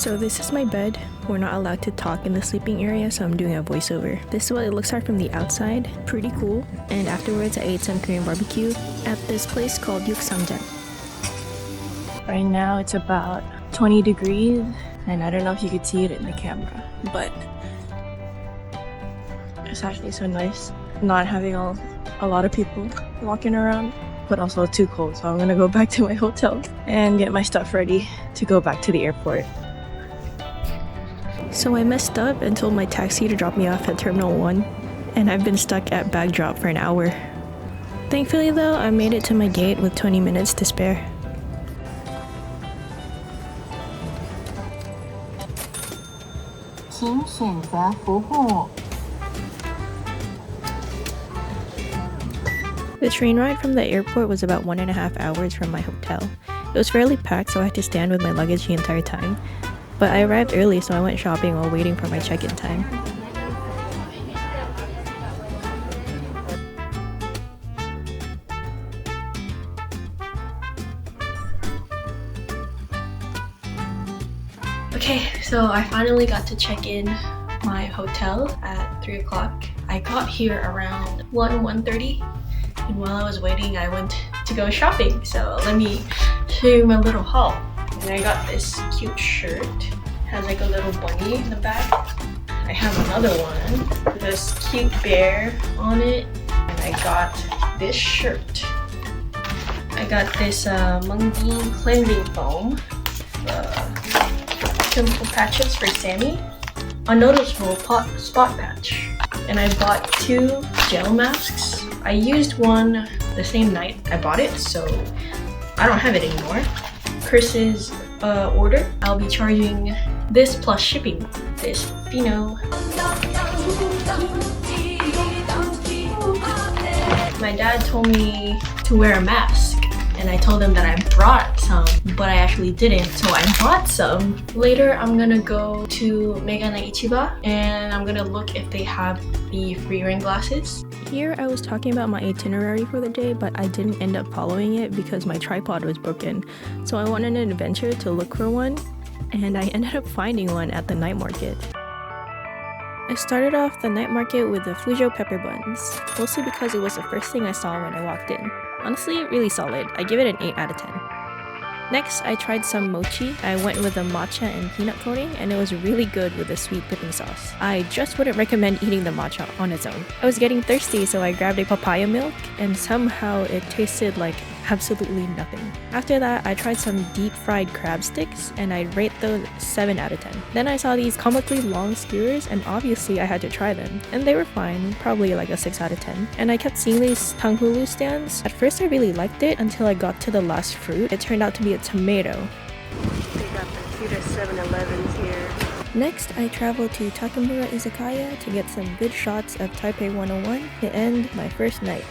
So this is my bed. We're not allowed to talk in the sleeping area, so I'm doing a voiceover. This is what it looks like from the outside. Pretty cool. And afterwards I ate some Korean barbecue at this place called Yuksamjang. Right now it's about 20 degrees, and I don't know if you could see it in the camera, but it's actually so nice not having a lot of people walking around, but also too cold. So I'm gonna go back to my hotel and get my stuff ready to go back to the airport. So I messed up and told my taxi to drop me off at Terminal 1, and I've been stuck at bag drop for an hour. Thankfully though, I made it to my gate with 20 minutes to spare. The train ride from the airport was about 1.5 hours from my hotel. It was fairly packed, so I had to stand with my luggage the entire time. But I arrived early, so I went shopping while waiting for my check-in time. Okay, so I finally got to check in my hotel at 3 o'clock. I got here around 1:30, and while I was waiting, I went to go shopping. So let me show you my little haul. And I got this cute shirt. It has like a little bunny in the back. I have another one with this cute bear on it. And I got this shirt. I got this Mungbean cleansing foam. Pimple patches for Sammy. Unnoticeable spot patch. And I bought 2 gel masks. I used one the same night I bought it, so I don't have it anymore. Chris's order, I'll be charging this plus shipping. This Fino. My dad told me to wear a mask, and I told him that I brought some, but I actually didn't, so I bought some. Later, I'm gonna go to Megane Ichiba, and I'm gonna look if they have the free rain glasses. Here, I was talking about my itinerary for the day, but I didn't end up following it because my tripod was broken. So I went on an adventure to look for one, and I ended up finding one at the night market. I started off the night market with the Fuzhou pepper buns, mostly because it was the first thing I saw when I walked in. Honestly, really solid. I give it an 8 out of 10. Next, I tried some mochi. I went with a matcha and peanut coating, and it was really good with the sweet dipping sauce. I just wouldn't recommend eating the matcha on its own. I was getting thirsty, so I grabbed a papaya milk, and somehow it tasted like absolutely nothing. After that, I tried some deep fried crab sticks, and I'd rate those 7 out of 10. Then I saw these comically long skewers, and obviously I had to try them. And they were fine, probably like a 6 out of 10. And I kept seeing these tanghulu stands. At first I really liked it until I got to the last fruit. It turned out to be a tomato. They got the cutest 7-Elevens here. Next, I traveled to Takamura Izakaya to get some good shots of Taipei 101 to end my first night.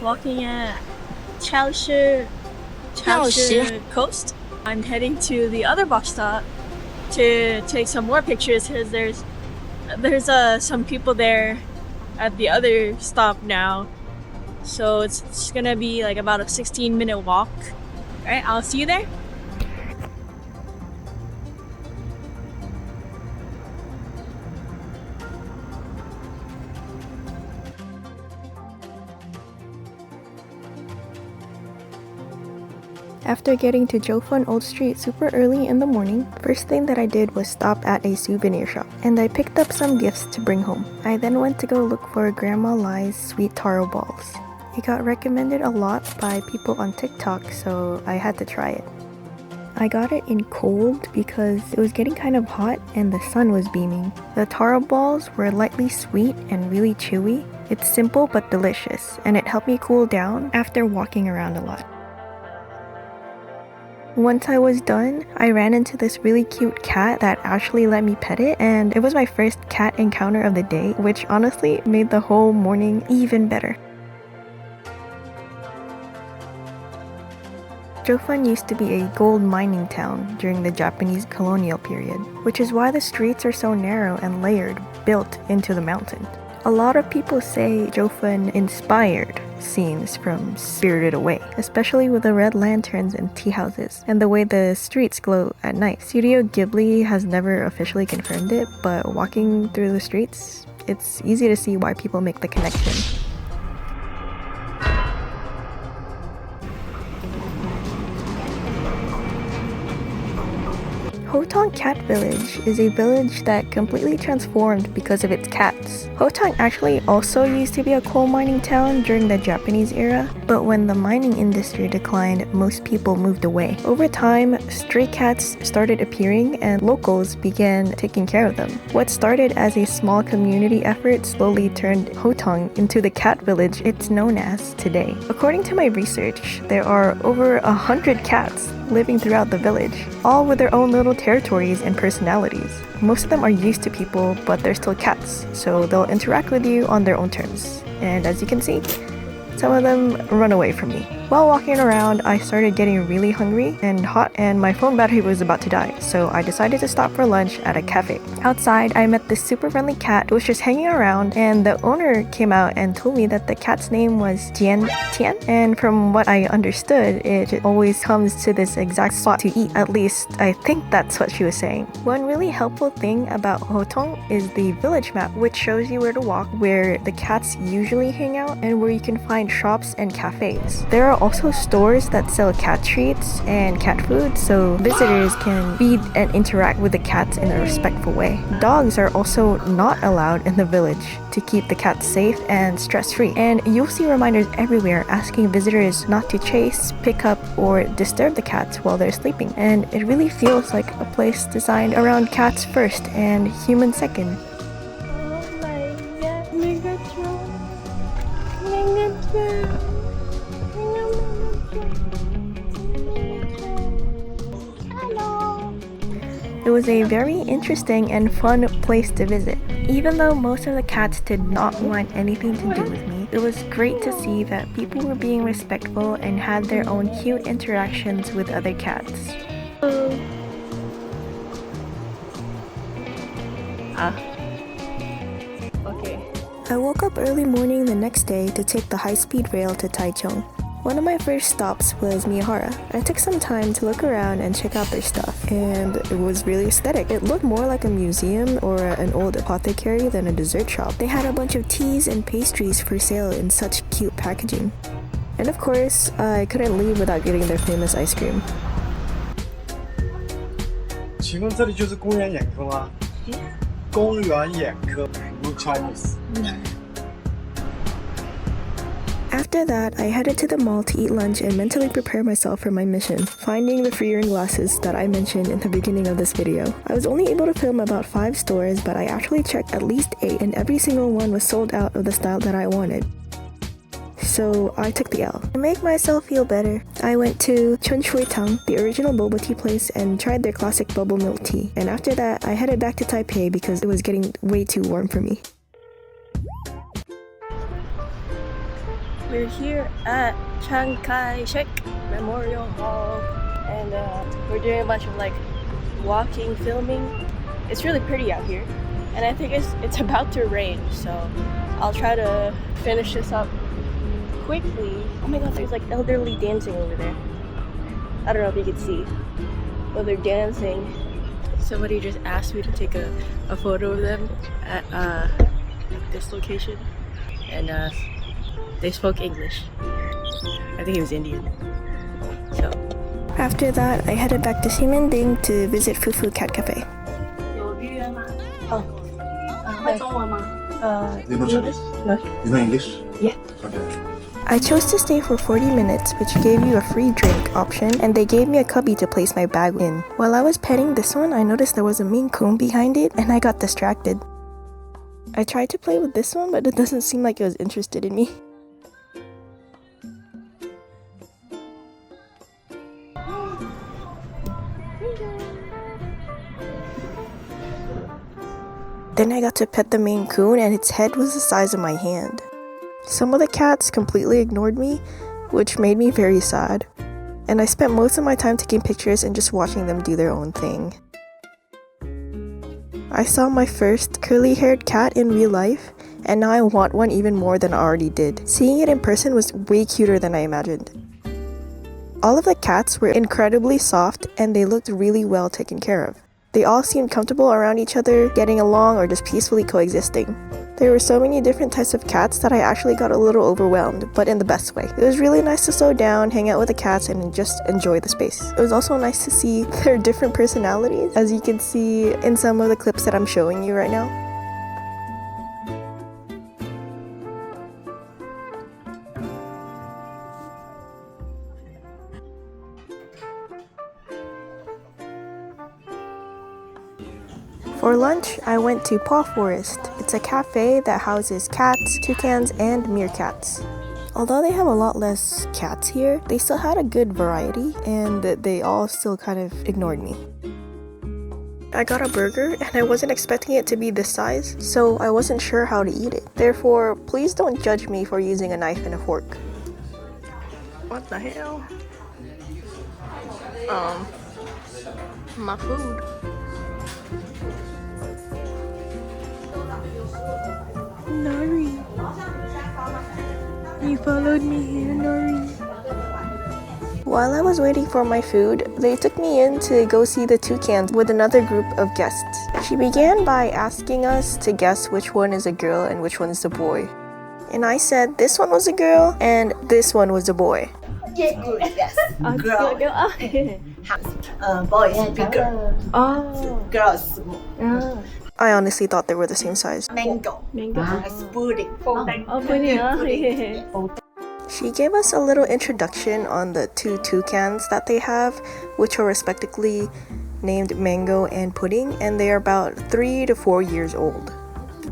Walking at Chaoshi Coast. I'm heading to the other bus stop to take some more pictures because there's some people there at the other stop now. So it's gonna be like about a 16-minute walk. Alright, I'll see you there. After getting to Jofun Old Street super early in the morning, first thing that I did was stop at a souvenir shop, and I picked up some gifts to bring home. I then went to go look for Grandma Lai's sweet taro balls. It got recommended a lot by people on TikTok, so I had to try it. I got it in cold because it was getting kind of hot and the sun was beaming. The taro balls were lightly sweet and really chewy. It's simple but delicious, and it helped me cool down after walking around a lot. Once I was done, I ran into this really cute cat that actually let me pet it, and it was my first cat encounter of the day, which honestly made the whole morning even better. Jofun used to be a gold mining town during the Japanese colonial period, which is why the streets are so narrow and layered, built into the mountain. A lot of people say Jofun inspired scenes from Spirited Away, especially with the red lanterns and tea houses, and the way the streets glow at night. Studio Ghibli has never officially confirmed it, but walking through the streets, it's easy to see why people make the connection. Hotong Cat Village is a village that completely transformed because of its cats. Hotong actually also used to be a coal mining town during the Japanese era, but when the mining industry declined, most people moved away. Over time, stray cats started appearing and locals began taking care of them. What started as a small community effort slowly turned Hotong into the cat village it's known as today. According to my research, there are over 100 cats living throughout the village, all with their own little territories and personalities. Most of them are used to people, but they're still cats, so they'll interact with you on their own terms. And as you can see, some of them run away from me. While walking around, I started getting really hungry and hot, and my phone battery was about to die, so I decided to stop for lunch at a cafe. Outside, I met this super friendly cat who was just hanging around, and the owner came out and told me that the cat's name was Tian, and from what I understood, it always comes to this exact spot to eat. At least, I think that's what she was saying. One really helpful thing about Hotong is the village map, which shows you where to walk, where the cats usually hang out, and where you can find shops and cafes. There are also stores that sell cat treats and cat food, so visitors can feed and interact with the cats in a respectful way. Dogs are also not allowed in the village to keep the cats safe and stress-free, and you'll see reminders everywhere asking visitors not to chase, pick up, or disturb the cats while they're sleeping. And it really feels like a place designed around cats first and humans second. It was a very interesting and fun place to visit. Even though most of the cats did not want anything to do with me, it was great to see that people were being respectful and had their own cute interactions with other cats. Okay. I woke up early morning the next day to take the high-speed rail to Taichung. One of my first stops was Miyahara. I took some time to look around and check out their stuff, and it was really aesthetic. It looked more like a museum or an old apothecary than a dessert shop. They had a bunch of teas and pastries for sale in such cute packaging. And of course, I couldn't leave without getting their famous ice cream. 请问这里就是公园眼科吗？公园眼科 ，Look Chinese。 After that, I headed to the mall to eat lunch and mentally prepare myself for my mission, finding the free earring glasses that I mentioned in the beginning of this video. I was only able to film about 5 stores, but I actually checked at least 8, and every single one was sold out of the style that I wanted. So I took the L. To make myself feel better, I went to Chun Shui Tang, the original boba tea place, and tried their classic bubble milk tea. And after that, I headed back to Taipei because it was getting way too warm for me. We're here at Chiang Kai-shek Memorial Hall, and we're doing a bunch of like walking, filming. It's really pretty out here, and I think it's about to rain, so I'll try to finish this up quickly. Oh my god, there's like elderly dancing over there. I don't know if you can see, but they're dancing. Somebody just asked me to take a photo of them at this location, and they spoke English. I think he was Indian. So after that, I headed back to Ximending to visit Fufu Cat Cafe. 有预约吗？哦，会中文吗？ You know Chinese? No. You know English? Yeah. Okay. I chose to stay for 40 minutes, which gave you a free drink option, and they gave me a cubby to place my bag in. While I was petting this one, I noticed there was a Maine Coon behind it, and I got distracted. I tried to play with this one, but it doesn't seem like it was interested in me. Then I got to pet the Maine Coon, and its head was the size of my hand. Some of the cats completely ignored me, which made me very sad. And I spent most of my time taking pictures and just watching them do their own thing. I saw my first curly-haired cat in real life, and now I want one even more than I already did. Seeing it in person was way cuter than I imagined. All of the cats were incredibly soft and they looked really well taken care of. They all seemed comfortable around each other, getting along or just peacefully coexisting. There were so many different types of cats that I actually got a little overwhelmed, but in the best way. It was really nice to slow down, hang out with the cats, and just enjoy the space. It was also nice to see their different personalities, as you can see in some of the clips that I'm showing you right now. For lunch, I went to Paw Forest. It's a cafe that houses cats, toucans, and meerkats. Although they have a lot less cats here, they still had a good variety, and they all still kind of ignored me. I got a burger, and I wasn't expecting it to be this size, so I wasn't sure how to eat it. Therefore, please don't judge me for using a knife and a fork. What the hell? My food. Nori, you followed me here, Nori. While I was waiting for my food, they took me in to go see the toucans with another group of guests. She began by asking us to guess which one is a girl and which one is a boy. And I said this one was a girl and this one was a boy. Yes. Girl. Boy and girl. Oh. Girls. I honestly thought they were the same size. Mango. It's pudding. Oh, pudding. She gave us a little introduction on the two toucans that they have, which are respectively named Mango and Pudding, and they are about 3 to 4 years old.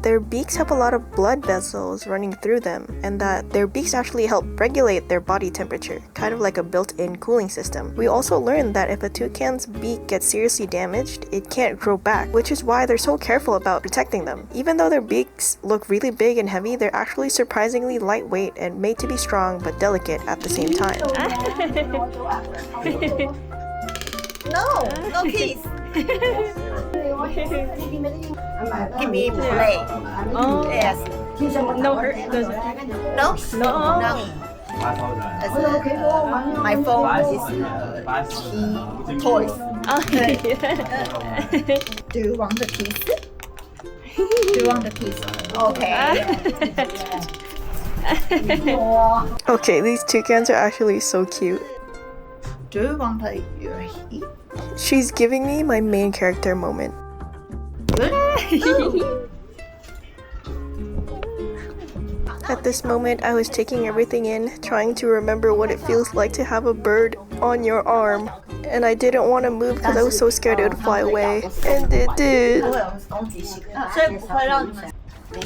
Their beaks have a lot of blood vessels running through them, and that their beaks actually help regulate their body temperature, kind of like a built-in cooling system. We also learned that if a toucan's beak gets seriously damaged, it can't grow back, which is why they're so careful about protecting them. Even though their beaks look really big and heavy, they're actually surprisingly lightweight and made to be strong but delicate at the same time. No kiss. Give me play. Oh. Yes. No hurt. No. No. My phone is toys. Do you want a kiss? Do you want a kiss? Okay. Okay, these toucans are actually so cute. Do you want a eat? She's giving me my main character moment. At this moment, I was taking everything in, trying to remember what it feels like to have a bird on your arm. And I didn't want to move because I was so scared it would fly away. And it did.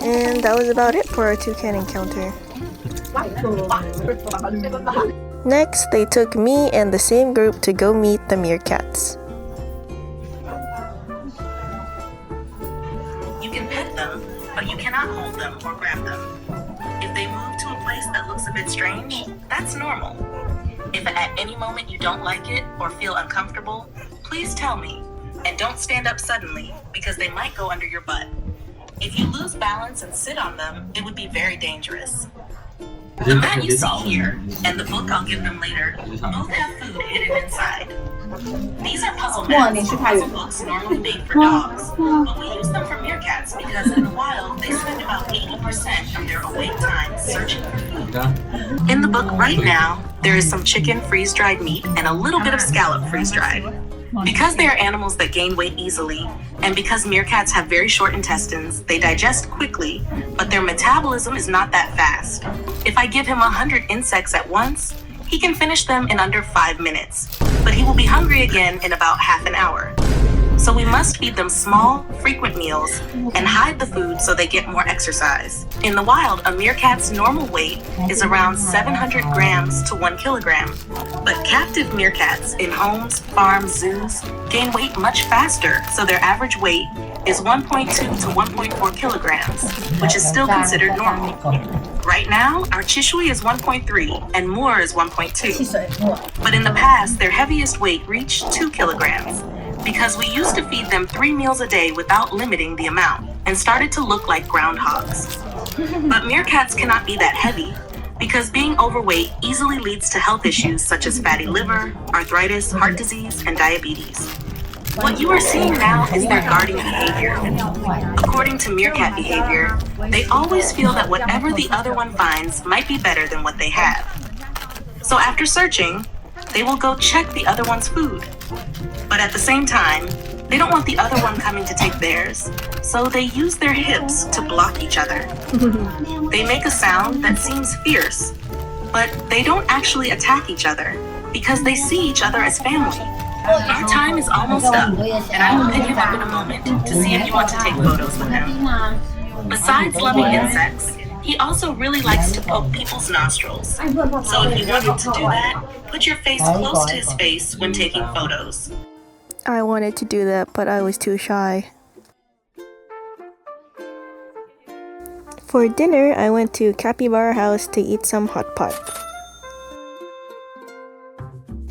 And that was about it for our toucan encounter. Next, they took me and the same group to go meet the meerkats. You can pet them, but you cannot hold them or grab them. If they move to a place that looks a bit strange, that's normal. If at any moment you don't like it or feel uncomfortable, please tell me. And don't stand up suddenly, because they might go under your butt. If you lose balance and sit on them, it would be very dangerous. The mat you see here, and the book I'll give them later, both have food hidden inside. These are puzzle mats. Puzzle books normally made for dogs, but we use them for meerkats because in the wild they spend about 80% of their awake time searching for food. In the book right now, there is some chicken freeze-dried meat and a little bit of scallop freeze-dried. Because they are animals that gain weight easily, and because meerkats have very short intestines, they digest quickly, but their metabolism is not that fast. If I give him 100 insects at once, he can finish them in under 5 minutes, but he will be hungry again in about half an hour. So we must feed them small, frequent meals and hide the food so they get more exercise. In the wild, a meerkat's normal weight is around 700 grams to 1 kilogram. But captive meerkats in homes, farms, zoos gain weight much faster, so their average weight is 1.2 to 1.4 kilograms, which is still considered normal. Right now, our Chishui is 1.3 and Moor is 1.2. But in the past, their heaviest weight reached 2 kilograms. Because we used to feed them 3 meals a day without limiting the amount, and started to look like groundhogs. But meerkats cannot be that heavy because being overweight easily leads to health issues such as fatty liver, arthritis, heart disease, and diabetes. What you are seeing now is their guarding behavior. According to meerkat behavior, they always feel that whatever the other one finds might be better than what they have. So after searching, they will go check the other one's food. But at the same time, they don't want the other one coming to take theirs, so they use their hips to block each other. They make a sound that seems fierce, but they don't actually attack each other because they see each other as family. Our time is almost up, and I will pick him up in a moment to see if you want to take photos with him. Besides loving insects, he also really likes to poke people's nostrils. So if you want him to do that, put your face close to his face when taking photos. I wanted to do that, but I was too shy. For dinner, I went to Capybara House to eat some hot pot.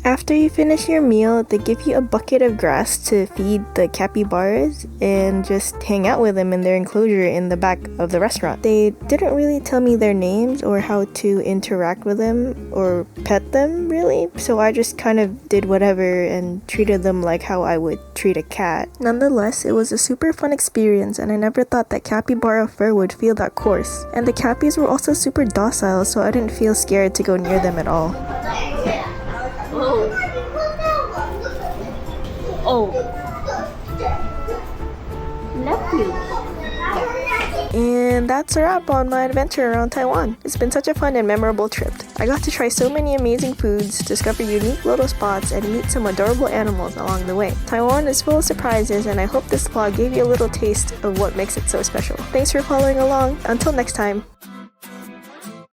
After you finish your meal, they give you a bucket of grass to feed the capybaras and just hang out with them in their enclosure in the back of the restaurant. They didn't really tell me their names or how to interact with them or pet them, really, so I just kind of did whatever and treated them like how I would treat a cat. Nonetheless, it was a super fun experience, and I never thought that capybara fur would feel that coarse. And the cappies were also super docile, so I didn't feel scared to go near them at all. Love you. And that's a wrap on my adventure around Taiwan. It's been such a fun and memorable trip. I got to try so many amazing foods, discover unique little spots, and meet some adorable animals along the way. Taiwan is full of surprises, and I hope this vlog gave you a little taste of what makes it so special. Thanks for following along. Until next time.